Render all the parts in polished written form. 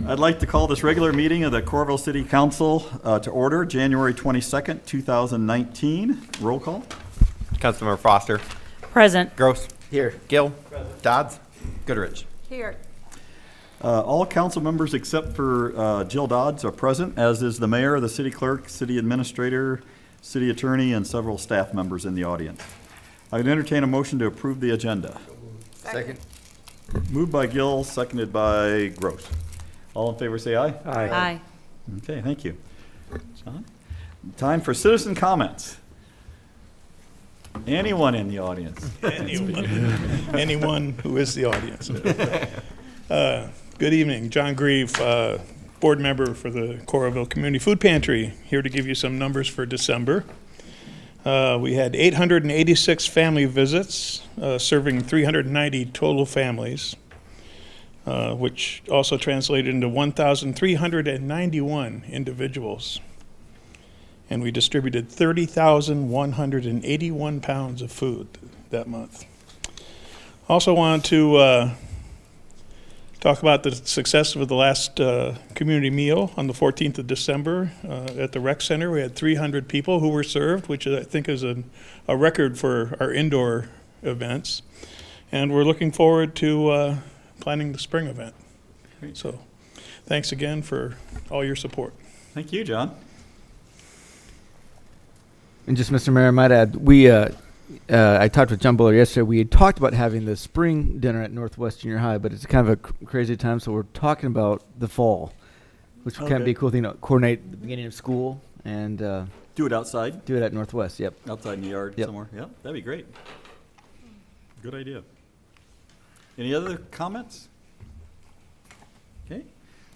I'd like to call this regular meeting of the Coralville City Council to order, January 22nd, 2019. Roll call. Councilmember Foster. Present. Gross. Here. Gill. Present. Dodds. Goodrich. Here. All council members except for Jill Dodds are present, as is the mayor, the city clerk, city administrator, city attorney, and several staff members in the audience. I would entertain a motion to approve the agenda. Second. Moved by Gill, seconded by Gross. All in favor say aye. Aye. Okay, thank you. John? Time for citizen comments. Anyone in the audience? Anyone who is the audience. Good evening, John Grieve, board member for the Coralville Community Food Pantry, here to give you some numbers for December. We had 886 family visits, serving 390 total families, which also translated into 1,391 individuals. And we distributed 30,181 pounds of food that month. Also wanted to talk about the success of the last community meal on the 14th of December at the rec center. We had 300 people who were served, which I think is a record for our indoor events. And we're looking forward to planning the spring event. Great. So thanks again for all your support. Thank you, John. And just, Mr. Mayor, I might add, I talked with John Buller yesterday. We had talked about having the spring dinner at Northwest Junior High, but it's kind of a crazy time, so we're talking about the fall, which can Okay. be a cool thing to coordinate the beginning of school and Do it outside, do it at Northwest. Yep. outside in the yard Yep. somewhere. Yeah, that'd be great. Good idea. Any other comments? Okay,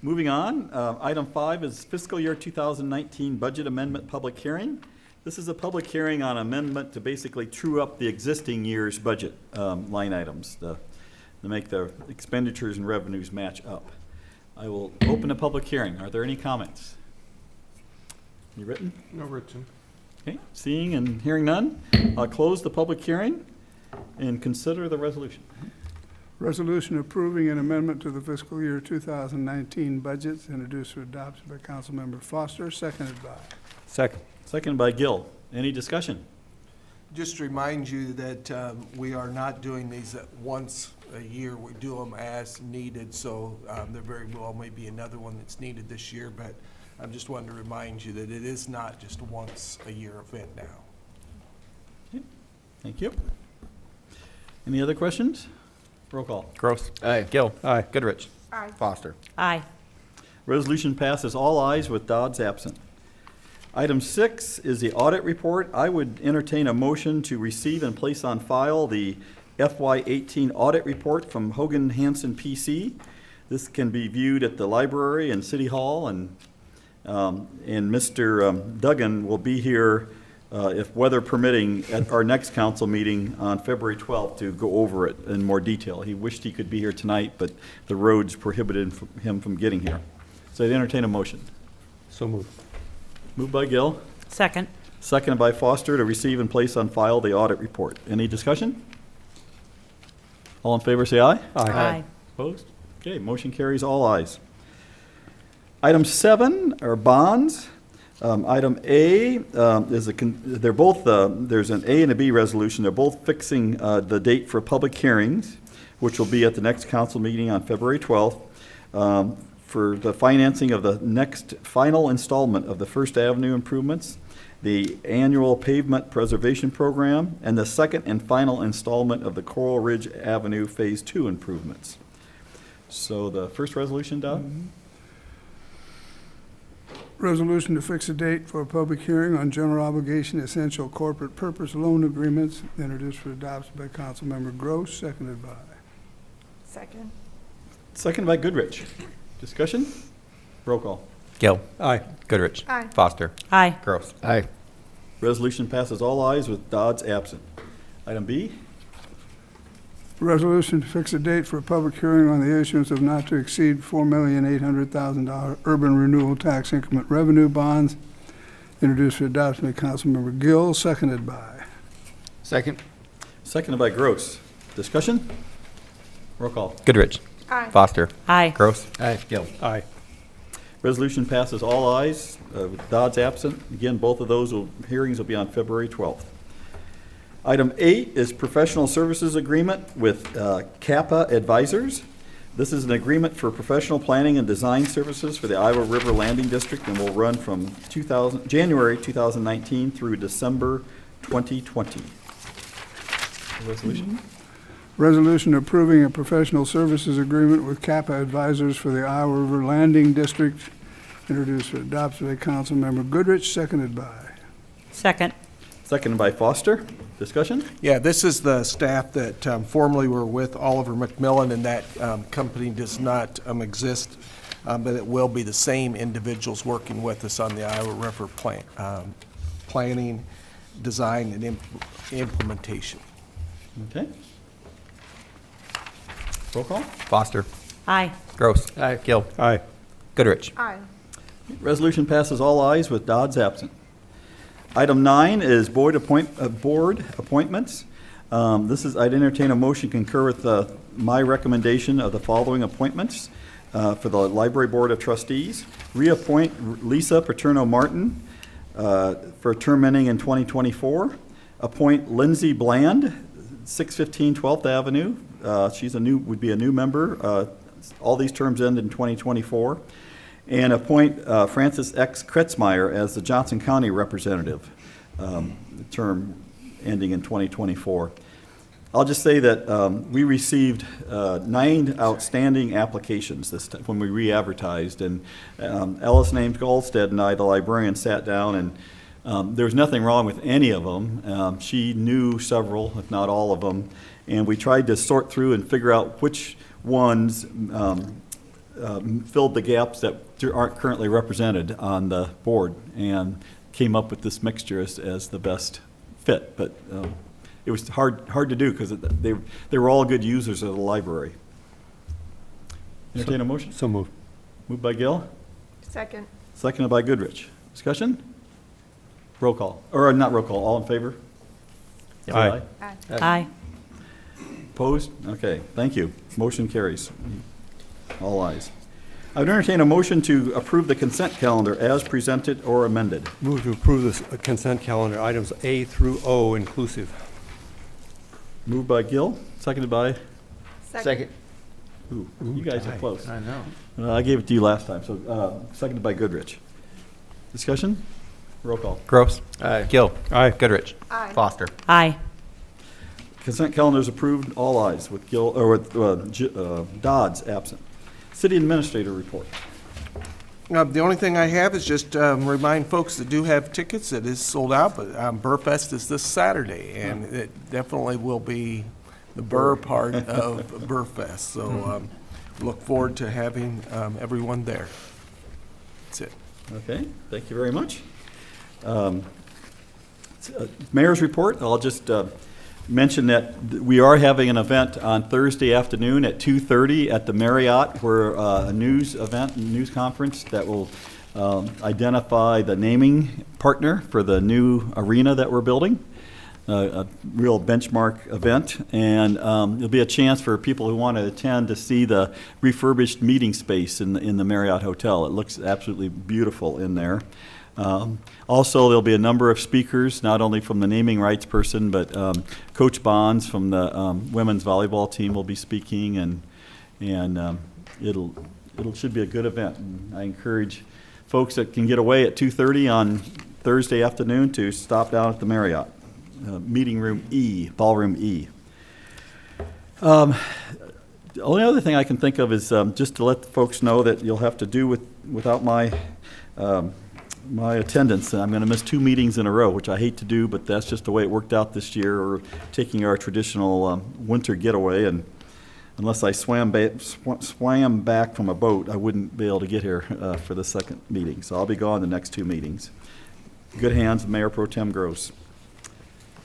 moving on. Item 5 is fiscal year 2019 budget amendment public hearing. This is a public hearing on amendment to basically true up the existing year's budget line items to make the expenditures and revenues match up. I will open a public hearing. Are there any comments? Any written? No, written. Okay, seeing and hearing none, I'll close the public hearing and consider the resolution. Resolution approving an amendment to the fiscal year 2019 budgets introduced for adoption by Councilmember Foster, seconded by. Second. Seconded by Gill. Any discussion? Just to remind you that we are not doing these once a year. We do them as needed, so there very well may be another one that's needed this year, but I just wanted to remind you that it is not just a once a year event now. Thank you. Any other questions? Roll call. Gross. Aye. Gill. Aye. Goodrich. Aye. Foster. Aye. Resolution passes all ayes with Dodds absent. Item 6 is the audit report. I would entertain a motion to receive and place on file the FY18 audit report from Hogan Hansen PC. This can be viewed at the library and City Hall, and Mr. Duggan will be here, if weather permitting, at our next council meeting on February 12th to go over it in more detail. He wished he could be here tonight, but the roads prohibited him from getting here. So I'd entertain a motion. So moved. Moved by Gill, Second. seconded by Foster to receive and place on file the audit report. Any discussion? All in favor say aye. Aye. Opposed? Okay, motion carries all ayes. Item 7 are bonds. Item A is they're both, there's an A and a B resolution. They're both fixing the date for public hearings, which will be at the next council meeting on February 12th. For the financing of the next final installment of the First Avenue improvements, the annual pavement preservation program, and the second and final installment of the Coral Ridge Avenue Phase 2 improvements. So the first resolution, Doug? Resolution to fix a date for a public hearing on general obligation essential corporate purpose loan agreements introduced for adoption by Councilmember Gross, seconded by. Second. Seconded by Goodrich. Discussion? Roll call. Gill. Aye. Goodrich. Aye. Foster. Aye. Gross. Aye. Resolution passes all ayes with Dodds absent. Item B? Resolution to fix a date for a public hearing on the issuance of not to exceed $4,800,000 urban renewal tax increment revenue bonds introduced for adoption by Councilmember Gill, seconded by. Second. Seconded by Gross. Discussion? Roll call. Goodrich. Aye. Foster. Aye. Gross. Aye. Gill. Aye. Resolution passes all ayes, with Dodds absent. Again, both of those hearings will be on February 12th. Item 8 is professional services agreement with Kappa Advisors. This is an agreement for professional planning and design services for the Iowa River Landing District and will run from January 2019 through December 2020. Resolution? Resolution approving a professional services agreement with Kappa Advisors for the Iowa River Landing District, introduced for adoption by Councilmember Goodrich, seconded by. Second. Seconded by Foster. Discussion? Yeah, this is the staff that formerly were with Oliver McMillan, and that company does not exist, but it will be the same individuals working with us on the Iowa River planning, design, and implementation. Okay. Roll call? Foster. Aye. Gross. Aye. Gill. Aye. Goodrich. Aye. Resolution passes all ayes with Dodds absent. Item 9 is board appointments. I'd entertain a motion to concur with my recommendation of the following appointments for the Library Board of Trustees. Reappoint Lisa Paterno Martin for a term ending in 2024. Appoint Lindsay Bland, 615 12th Avenue. Would be a new member. All these terms end in 2024. And appoint Francis X. Kretzmeyer as the Johnson County representative, term ending in 2024. I'll just say that we received 9 outstanding applications this time when we re-advertised, and Ellis Names Goldstead and I, the librarian, sat down, and there was nothing wrong with any of them. She knew several, if not all of them, and we tried to sort through and figure out which ones filled the gaps that aren't currently represented on the board, and came up with this mixture as the best fit. But it was hard to do because they were all good users of the library. Entertain a motion? So moved. Moved by Gill, Second. seconded by Goodrich. Discussion? Roll call, or not roll call, all in favor? Say Aye. Aye. Opposed? Okay, thank you. Motion carries. All ayes. I would entertain a motion to approve the consent calendar as presented or amended. Move to approve this consent calendar, items A through O inclusive. Moved by Gill, seconded by, Second. ooh, you guys are close. I know. I gave it to you last time, so seconded by Goodrich. Discussion? Roll call. Gross. Aye. Gill. Aye. Goodrich. Aye. Foster. Aye. Consent calendar is approved, all ayes, with Dodds absent. City Administrator report. The only thing I have is just remind folks that do have tickets, it is sold out, but Burfest is this Saturday, and it definitely will be the Burr part of Burfest. So look forward to having everyone there. That's it. Okay, thank you very much. Mayor's report, I'll just mention that we are having an event on Thursday afternoon at 2:30 at the Marriott, where a news conference that will identify the naming partner for the new arena that we're building. A real benchmark event, and it'll be a chance for people who want to attend to see the refurbished meeting space in the Marriott Hotel. It looks absolutely beautiful in there. Also, there'll be a number of speakers, not only from the naming rights person, but Coach Bonds from the women's volleyball team will be speaking, and it should be a good event. And I encourage folks that can get away at 2:30 on Thursday afternoon to stop down at the Marriott, meeting room E, ballroom E. The only other thing I can think of is just to let the folks know that you'll have to do without my attendance. I'm going to miss 2 meetings in a row, which I hate to do, but that's just the way it worked out this year. We're taking our traditional winter getaway, and unless I swam back from a boat, I wouldn't be able to get here for the second meeting. So I'll be gone the next 2 meetings. Good hands of Mayor Pro Tem Gross.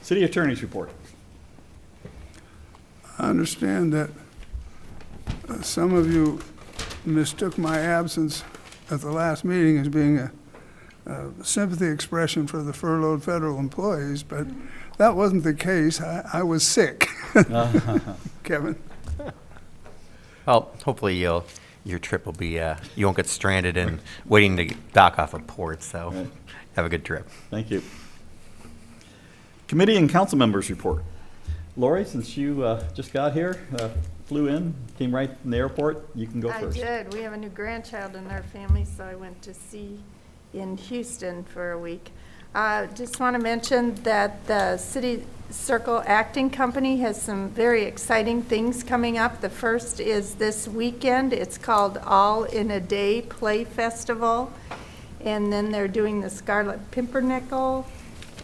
City Attorney's report. I understand that some of you mistook my absence at the last meeting as being a sympathy expression for the furloughed federal employees, but that wasn't the case. I was sick. Kevin? Well, hopefully you'll your trip will be, you won't get stranded and waiting to dock off a port, so Right. have a good trip. Thank you. Committee and council members report. Lori, since you just got here, flew in, came right from the airport, you can go I first. did. We have a new grandchild in our family, so I went to see in Houston for a week. Just want to mention that the City Circle Acting Company has some very exciting things coming up. The first is this weekend. It's called All in a Day Play Festival. And then they're doing the Scarlet Pimpernel,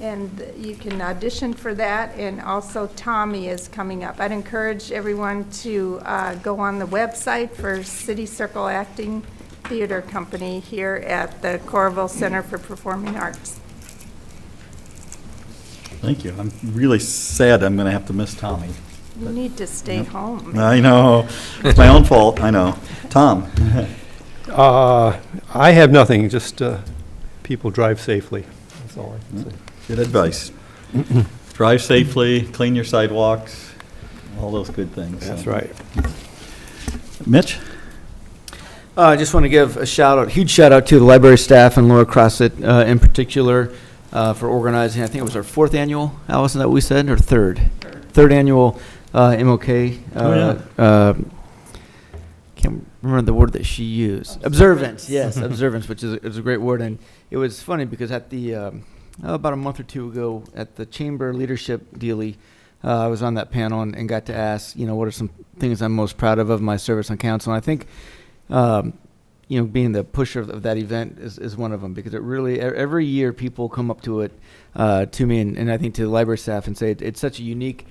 and you can audition for that. And also Tommy is coming up. I'd encourage everyone to go on the website for City Circle Acting Theater Company here at the Coralville Center for Performing Arts. Thank you. I'm really sad I'm going to have to miss Tommy. You need to stay home. I know. It's my own fault. I know. Tom? I have nothing, just people drive safely. That's all I can say. Good advice. Drive safely, clean your sidewalks, all those good things. That's right. Mitch? I just want to give a huge shout out to the library staff and Laura Crossett in particular for organizing. I think it was our 4th annual, Allison, that we said, or third annual MOK. Can't remember the word that she used. Observance, yes, observance, which is a great word. And it was funny because at the about a month or two ago at the chamber leadership dealie, I was on that panel and got to ask, what are some things I'm most proud of my service on council. And I think, being the pusher of that event is one of them, because it really, every year people come up to it, to me and I think to the library staff and say it's such a unique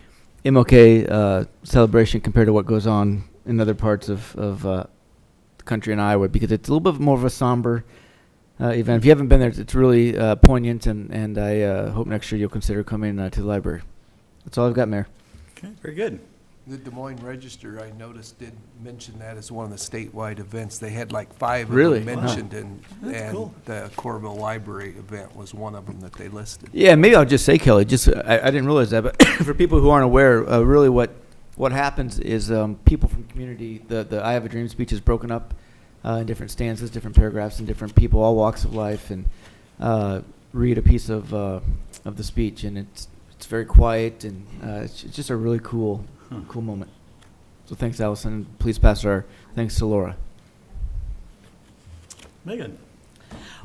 MLK celebration compared to what goes on in other parts of the country in Iowa, because it's a little bit more of a somber event. If you haven't been there, it's really poignant, and I hope next year you'll consider coming to the library. That's all I've got, Mayor. Okay, very good. The Des Moines Register, I noticed, did mention that as one of the statewide events. They had like 5 of Really? them mentioned, and cool. the Coralville Library event was one of them that they listed. Yeah, maybe I'll just say, Kelly, I didn't realize that, but for people who aren't aware, really what happens is people from community, the I Have a Dream speech is broken up in different stanzas, different paragraphs, and different people, all walks of life, and read a piece of the speech, and it's very quiet, and it's just a really cool moment. So thanks, Allison. Please pass our thanks to Laura. Megan?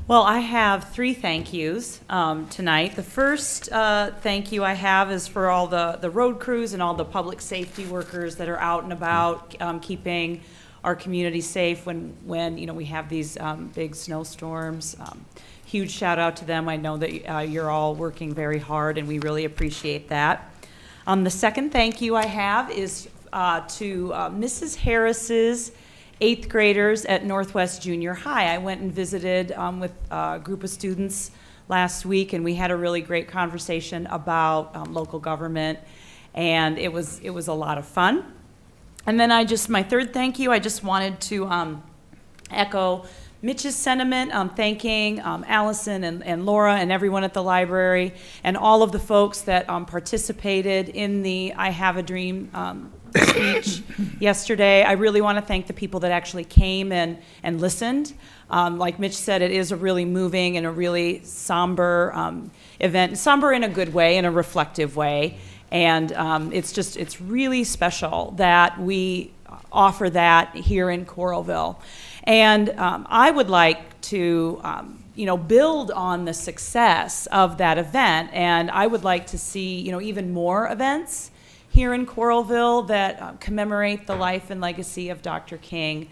Well, I have 3 thank yous tonight. The first thank you I have is for all the road crews and all the public safety workers that are out and about keeping our community safe when we have these big snowstorms. Huge shout out to them. I know that you're all working very hard, and we really appreciate that. The second thank you I have is to Mrs. Harris's 8th graders at Northwest Junior High. I went and visited with a group of students last week, and we had a really great conversation about local government, and it was a lot of fun. And then my third thank you, I just wanted to echo Mitch's sentiment, thanking Allison and Laura and everyone at the library and all of the folks that participated in the I Have a Dream speech yesterday. I really want to thank the people that actually came and listened. Like Mitch said, it is a really moving and a really somber event, somber in a good way, in a reflective way. And it's really special that we offer that here in Coralville. And I would like to, build on the success of that event, and I would like to see, even more events here in Coralville that commemorate the life and legacy of Dr. King.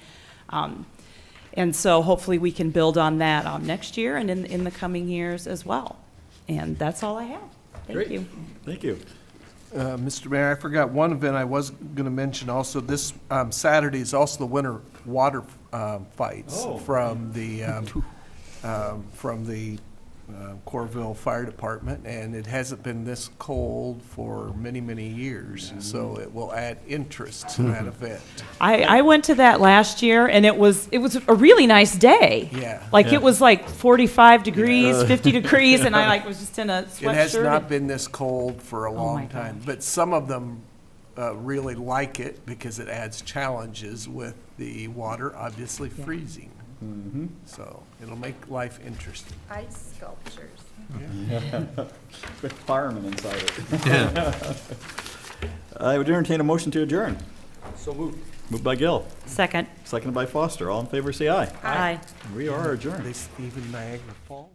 And so hopefully we can build on that next year and in the coming years as well. And that's all I have. Thank you. Thank you. Mr. Mayor, I forgot one event I was going to mention also. This Saturday is also the winter water fights from the Coralville Fire Department, and it hasn't been this cold for many, many years, so it will add interest to that event. I went to that last year, and it was a really nice day. Yeah. It was like 45 degrees, 50 degrees, and I was just in a sweatshirt. It has not been this cold for a long my time, gosh. but some of them really like it because it adds challenges with the water obviously freezing. So it'll make life interesting. Ice sculptures. With firemen inside it. I would entertain a motion to adjourn. So moved. Moved by Gill, Second. seconded by Foster. All in favor, say aye. Aye. We are adjourned. They, even Niagara Falls.